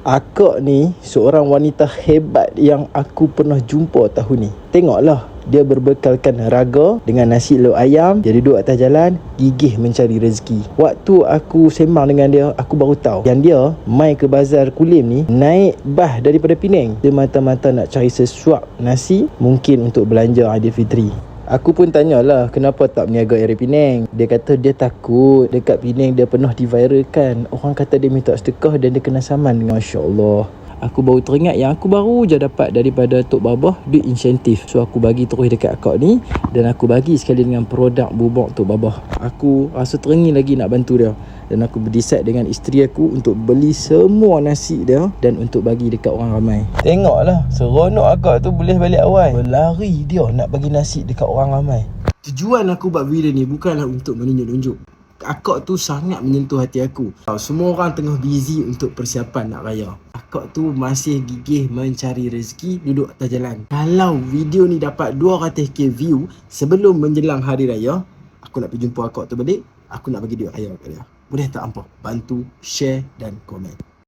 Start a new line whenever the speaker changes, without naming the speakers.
Akak ni seorang wanita hebat yang aku pernah jumpa tahun ni. Tengoklah, dia berbekalkan raga dengan nasi telur ayam. Dia duduk atas jalan, gigih mencari rezeki. Waktu aku sembang dengan dia, aku baru tahu yang dia mai ke bazar Kulim ni naik bah daripada Penang. Dia mata-mata nak cari sesuap nasi, mungkin untuk belanja Aidilfitri. Aku pun tanyalah kenapa tak berniaga area Penang. Dia kata dia takut dekat Penang dia pernah diviralkan. Orang kata dia minta sedekah dan dia kena saman. Masya Allah. Aku baru teringat yang aku baru je dapat daripada Tok Babah duit insentif. So aku bagi terus dekat akak ni, dan aku bagi sekali dengan produk bubuk Tok Babah. Aku rasa teringin lagi nak bantu dia. Dan aku berdecide dengan isteri aku untuk beli semua nasi dia dan untuk bagi dekat orang ramai. Tengoklah, seronok akak tu boleh balik awal. Berlari dia nak bagi nasi dekat orang ramai. Tujuan aku buat video ni bukanlah untuk menunjuk-nunjuk. Akak tu sangat menyentuh hati aku. Semua orang tengah busy untuk persiapan nak raya. Akak tu masih gigih mencari rezeki duduk atas jalan. Kalau video ni dapat 200k view sebelum menjelang hari raya, aku nak pergi jumpa akak tu balik. Aku nak bagi duit raya kat dia. Boleh tak hampa bantu share dan komen?